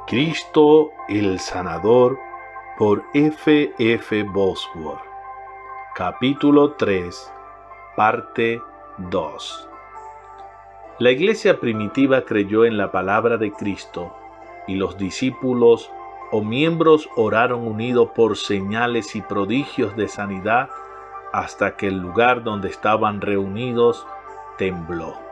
Cristo el Sanador por F. F. Bosworth. Capítulo 3, parte 2. La iglesia primitiva creyó en la palabra de Cristo y los discípulos o miembros oraron unidos por señales y prodigios de sanidad hasta que el lugar donde estaban reunidos tembló.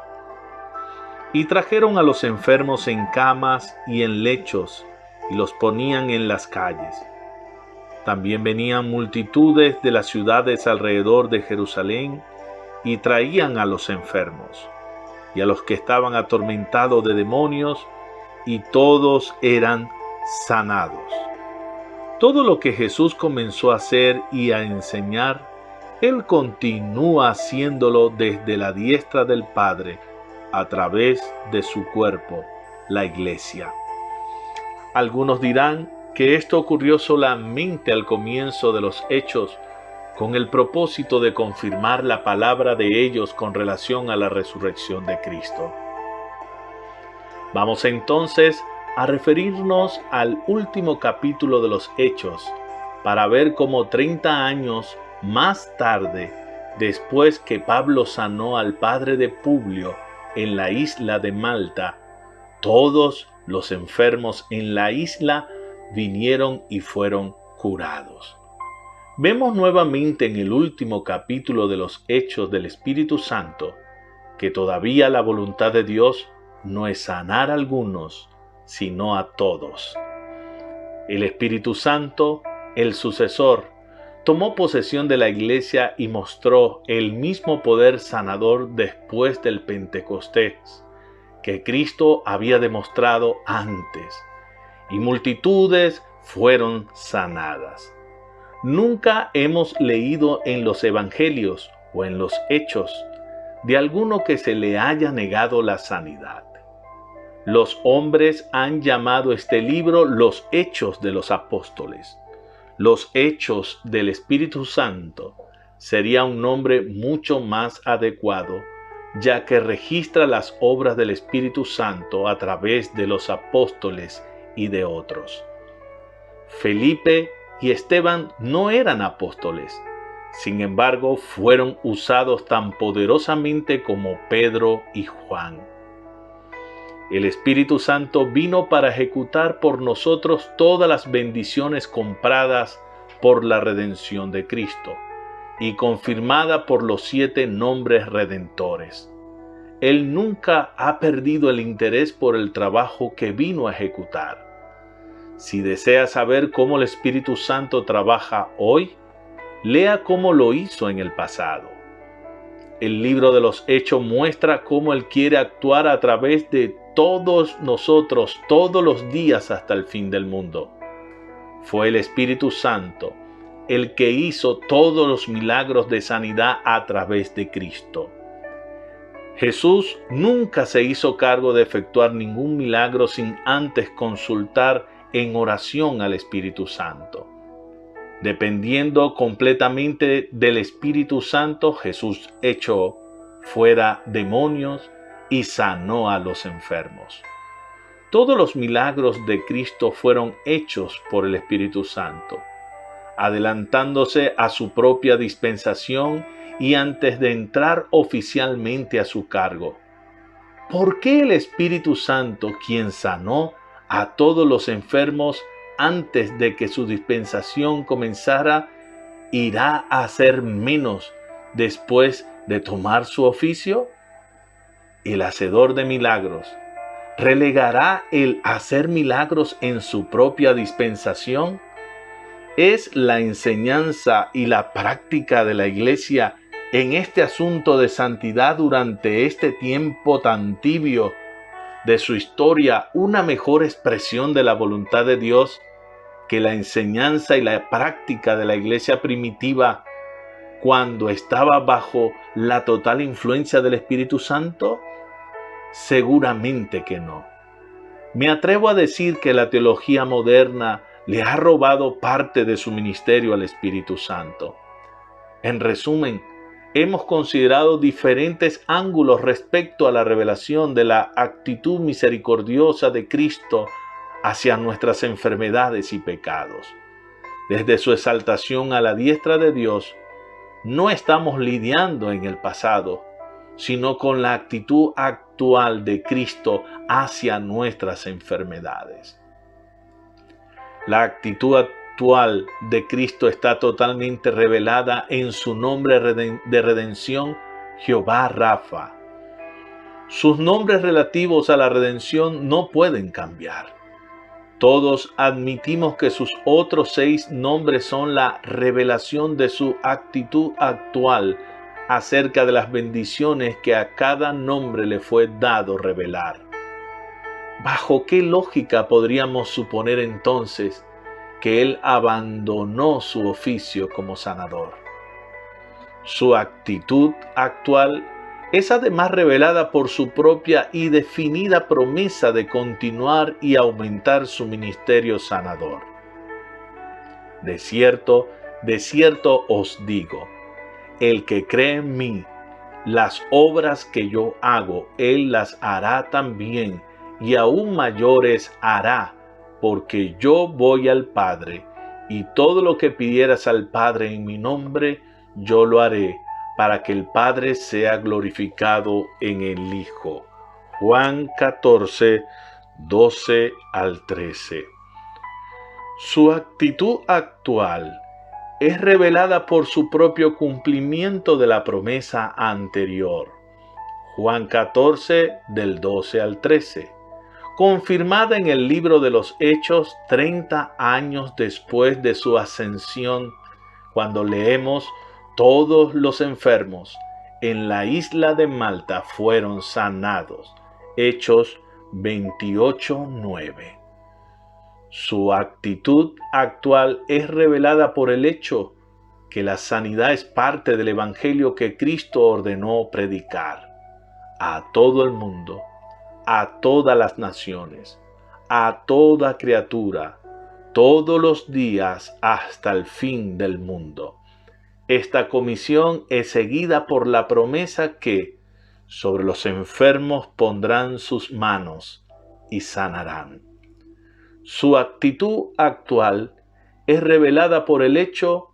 Y trajeron a los enfermos en camas y en lechos y los ponían en las calles. También venían multitudes de las ciudades alrededor de Jerusalén y traían a los enfermos y a los que estaban atormentados de demonios, y todos eran sanados. Todo lo que Jesús comenzó a hacer y a enseñar, Él continúa haciéndolo desde la diestra del Padre, a través de su cuerpo, la iglesia. Algunos dirán que esto ocurrió solamente al comienzo de los hechos, con el propósito de confirmar la palabra de ellos con relación a la resurrección de Cristo. Vamos entonces a referirnos al último capítulo de los Hechos, para ver cómo 30 años más tarde, después que Pablo sanó al padre de Publio en la isla de Malta, todos los enfermos en la isla vinieron y fueron curados. Vemos nuevamente en el último capítulo de los Hechos del Espíritu Santo que todavía la voluntad de Dios no es sanar a algunos, sino a todos. El Espíritu Santo, el sucesor, tomó posesión de la iglesia y mostró el mismo poder sanador después del Pentecostés que Cristo había demostrado antes, y multitudes fueron sanadas. Nunca hemos leído en los evangelios o en los hechos de alguno que se le haya negado la sanidad. Los hombres han llamado este libro los Hechos de los Apóstoles. Los Hechos del Espíritu Santo sería un nombre mucho más adecuado, ya que registra las obras del Espíritu Santo a través de los apóstoles y de otros. Felipe y Esteban no eran apóstoles, sin embargo fueron usados tan poderosamente como Pedro y Juan. El Espíritu Santo vino para ejecutar por nosotros todas las bendiciones compradas por la redención de Cristo y confirmada por los 7 nombres redentores. Él nunca ha perdido el interés por el trabajo que vino a ejecutar. Si desea saber cómo el Espíritu Santo trabaja hoy, lea cómo lo hizo en el pasado. El libro de los Hechos muestra cómo Él quiere actuar a través de todos nosotros todos los días hasta el fin del mundo. Fue el Espíritu Santo el que hizo todos los milagros de sanidad a través de Cristo. Jesús nunca se hizo cargo de efectuar ningún milagro sin antes consultar en oración al Espíritu Santo. Dependiendo completamente del Espíritu Santo, Jesús echó fuera demonios y sanó a los enfermos. Todos los milagros de Cristo fueron hechos por el Espíritu Santo, adelantándose a su propia dispensación y antes de entrar oficialmente a su cargo. ¿Por qué el Espíritu Santo, quien sanó a todos los enfermos antes de que su dispensación comenzara, irá a hacer menos después de tomar su oficio? El hacedor de milagros, ¿relegará el hacer milagros en su propia dispensación? ¿Es la enseñanza y la práctica de la iglesia en este asunto de santidad durante este tiempo tan tibio de su historia una mejor expresión de la voluntad de Dios que la enseñanza y la práctica de la iglesia primitiva cuando estaba bajo la total influencia del Espíritu Santo? Seguramente que no. Me atrevo a decir que la teología moderna le ha robado parte de su ministerio al Espíritu Santo. En resumen, hemos considerado diferentes ángulos respecto a la revelación de la actitud misericordiosa de Cristo hacia nuestras enfermedades y pecados. Desde su exaltación a la diestra de Dios, no estamos lidiando en el pasado, sino con la actitud actual de Cristo hacia nuestras enfermedades. La actitud actual de Cristo está totalmente revelada en su nombre de redención, Jehová Rafa. Sus nombres relativos a la redención no pueden cambiar. Todos admitimos que sus otros 6 nombres son la revelación de su actitud actual acerca de las bendiciones que a cada nombre le fue dado revelar. ¿Bajo qué lógica podríamos suponer entonces que él abandonó su oficio como sanador? Su actitud actual es además revelada por su propia y definida promesa de continuar y aumentar su ministerio sanador. De cierto os digo, el que cree en mí, las obras que yo hago, él las hará también, y aún mayores hará, porque yo voy al Padre, y todo lo que pidieras al Padre en mi nombre, yo lo haré, para que el Padre sea glorificado en el Hijo. Juan 14, 12 al 13. Su actitud actual es revelada por su propio cumplimiento de la promesa anterior. Juan 14, del 12 al 13. Confirmada en el libro de los Hechos 30 años después de su ascensión, cuando leemos: todos los enfermos en la isla de Malta fueron sanados. Hechos 28:9. Su actitud actual es revelada por el hecho que la sanidad es parte del evangelio que Cristo ordenó predicar a todo el mundo, a todas las naciones, a toda criatura, todos los días hasta el fin del mundo. Esta comisión es seguida por la promesa que sobre los enfermos pondrán sus manos y sanarán. Su actitud actual es revelada por el hecho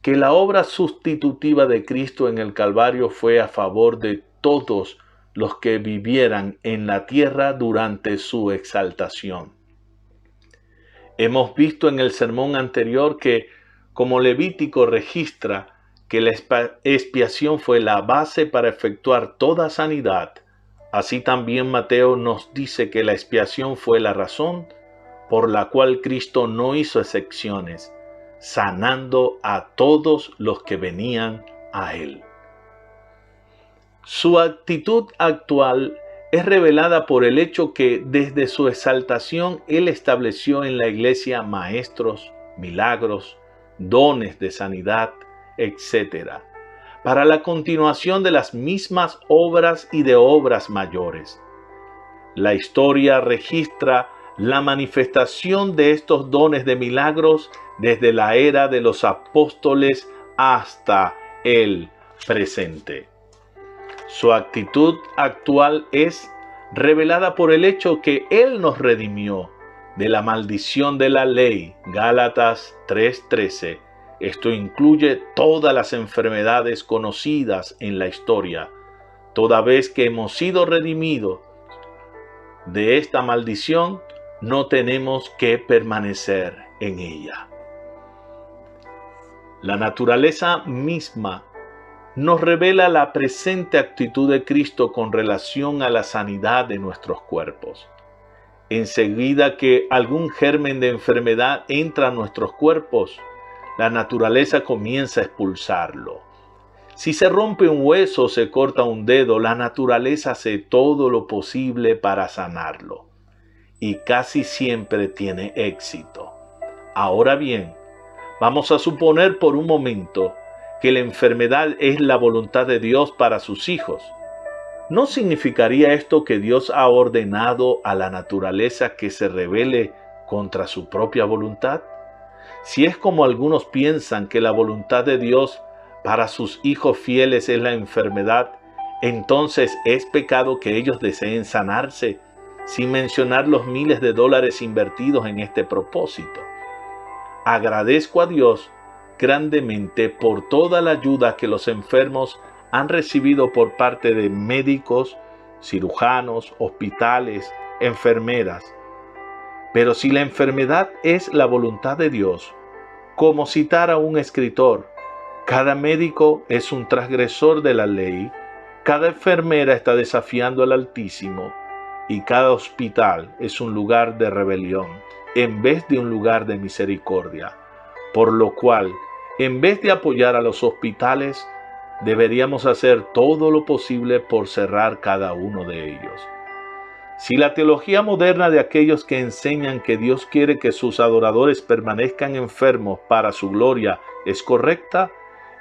que la obra sustitutiva de Cristo en el Calvario fue a favor de todos los que vivieran en la tierra durante su exaltación. Hemos visto en el sermón anterior que, como Levítico registra que la expiación fue la base para efectuar toda sanidad, así también Mateo nos dice que la expiación fue la razón por la cual Cristo no hizo excepciones, sanando a todos los que venían a él. Su actitud actual es revelada por el hecho que desde su exaltación él estableció en la iglesia maestros, milagros, dones de sanidad, etc., para la continuación de las mismas obras y de obras mayores. La historia registra la manifestación de estos dones de milagros desde la era de los apóstoles hasta el presente. Su actitud actual es revelada por el hecho que Él nos redimió de la maldición de la ley, Gálatas 3:13. Esto incluye todas las enfermedades conocidas en la historia, toda vez que hemos sido redimidos de esta maldición, no tenemos que permanecer en ella. La naturaleza misma nos revela la presente actitud de Cristo con relación a la sanidad de nuestros cuerpos. Enseguida que algún germen de enfermedad entra a nuestros cuerpos, la naturaleza comienza a expulsarlo. Si se rompe un hueso o se corta un dedo, la naturaleza hace todo lo posible para sanarlo. Y casi siempre tiene éxito. Ahora bien, vamos a suponer por un momento que la enfermedad es la voluntad de Dios para sus hijos. ¿No significaría esto que Dios ha ordenado a la naturaleza que se rebele contra su propia voluntad? Si es como algunos piensan que la voluntad de Dios para sus hijos fieles es la enfermedad, entonces es pecado que ellos deseen sanarse, sin mencionar los miles de dólares invertidos en este propósito. Agradezco a Dios grandemente por toda la ayuda que los enfermos han recibido por parte de médicos, cirujanos, hospitales, enfermeras. Pero si la enfermedad es la voluntad de Dios, como citara un escritor, cada médico es un transgresor de la ley, cada enfermera está desafiando al Altísimo y cada hospital es un lugar de rebelión en vez de un lugar de misericordia. Por lo cual, en vez de apoyar a los hospitales, deberíamos hacer todo lo posible por cerrar cada uno de ellos. Si la teología moderna de aquellos que enseñan que Dios quiere que sus adoradores permanezcan enfermos para su gloria es correcta,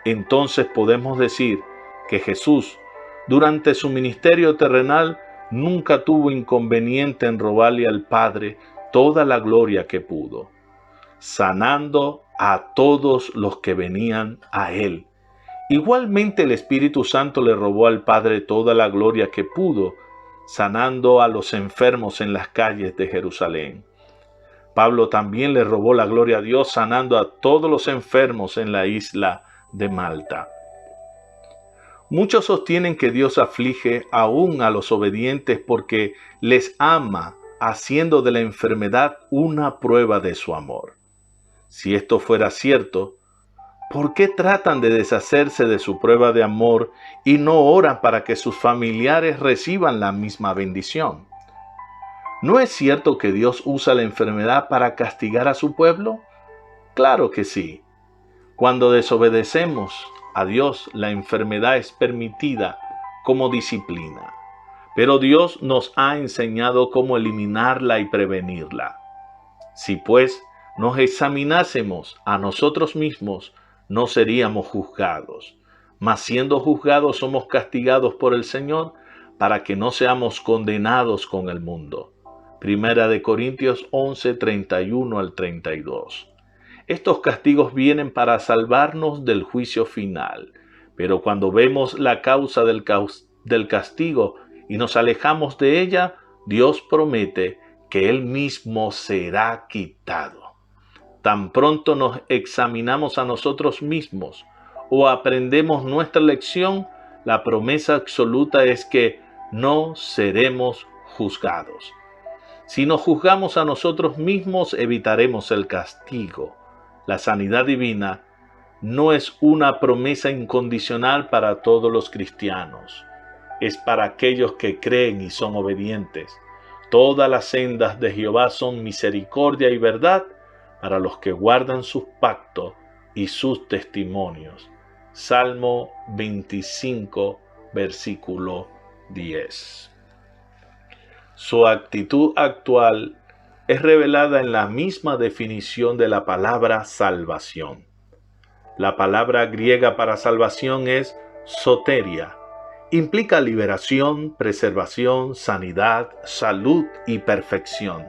entonces podemos decir que Jesús, durante su ministerio terrenal, nunca tuvo inconveniente en robarle al Padre toda la gloria que pudo, sanando a todos los que venían a Él. Igualmente el Espíritu Santo le robó al Padre toda la gloria que pudo, sanando a los enfermos en las calles de Jerusalén. Pablo también le robó la gloria a Dios, sanando a todos los enfermos en la isla de Malta. Muchos sostienen que Dios aflige aún a los obedientes porque les ama, haciendo de la enfermedad una prueba de su amor. Si esto fuera cierto, ¿por qué tratan de deshacerse de su prueba de amor y no oran para que sus familiares reciban la misma bendición? ¿No es cierto que Dios usa la enfermedad para castigar a su pueblo? Claro que sí. Cuando desobedecemos a Dios, la enfermedad es permitida como disciplina. Pero Dios nos ha enseñado cómo eliminarla y prevenirla. Si pues nos examinásemos a nosotros mismos, no seríamos juzgados. Mas siendo juzgados somos castigados por el Señor para que no seamos condenados con el mundo. Primera de Corintios 11, 31 al 32. Estos castigos vienen para salvarnos del juicio final, pero cuando vemos la causa del castigo y nos alejamos de ella, Dios promete que Él mismo será quitado. Tan pronto nos examinamos a nosotros mismos o aprendemos nuestra lección, la promesa absoluta es que no seremos juzgados. Si nos juzgamos a nosotros mismos, evitaremos el castigo. La sanidad divina no es una promesa incondicional para todos los cristianos. Es para aquellos que creen y son obedientes. Todas las sendas de Jehová son misericordia y verdad para los que guardan sus pactos y sus testimonios. Salmo 25, versículo 10. Su actitud actual es revelada en la misma definición de la palabra salvación. La palabra griega para salvación es soteria. Implica liberación, preservación, sanidad, salud y perfección.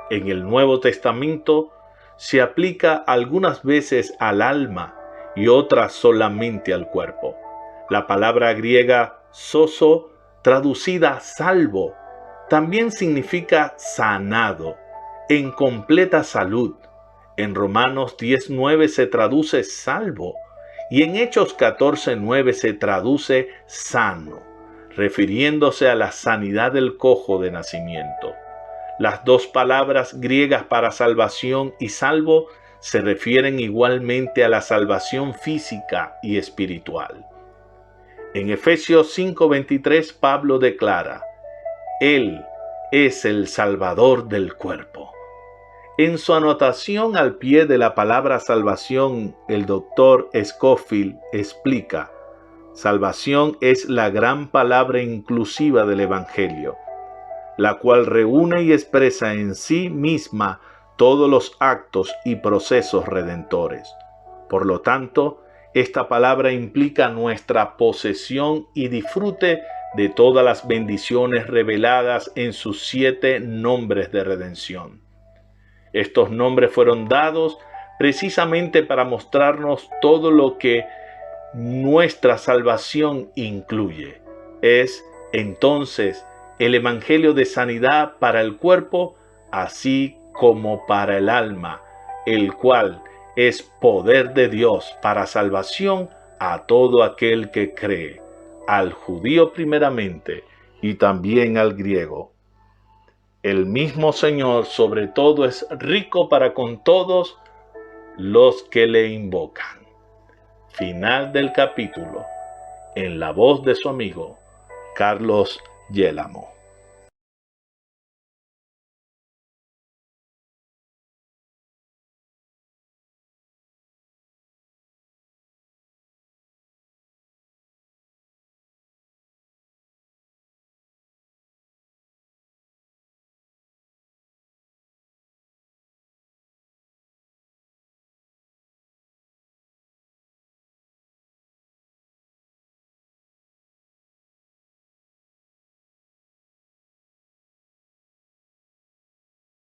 En el Nuevo Testamento se aplica algunas veces al alma y otras solamente al cuerpo. La palabra griega sozo, traducida salvo, también significa sanado, en completa salud. En Romanos 10:9 se traduce salvo y en Hechos 14:9 se traduce sano, refiriéndose a la sanidad del cojo de nacimiento. Las dos palabras griegas para salvación y salvo se refieren igualmente a la salvación física y espiritual. En Efesios 5:23 Pablo declara: Él es el Salvador del cuerpo. En su anotación al pie de la palabra salvación, el doctor Scofield explica: salvación es la gran palabra inclusiva del Evangelio, la cual reúne y expresa en sí misma todos los actos y procesos redentores. Por lo tanto, esta palabra implica nuestra posesión y disfrute de todas las bendiciones reveladas en sus 7 nombres de redención. Estos nombres fueron dados precisamente para mostrarnos todo lo que nuestra salvación incluye. Es entonces el evangelio de sanidad para el cuerpo, así como para el alma, el cual es poder de Dios para salvación a todo aquel que cree, al judío primeramente y también al griego. El mismo Señor sobre todo es rico para con todos los que le invocan. Final del capítulo. En la voz de su amigo Carlos Yélamo.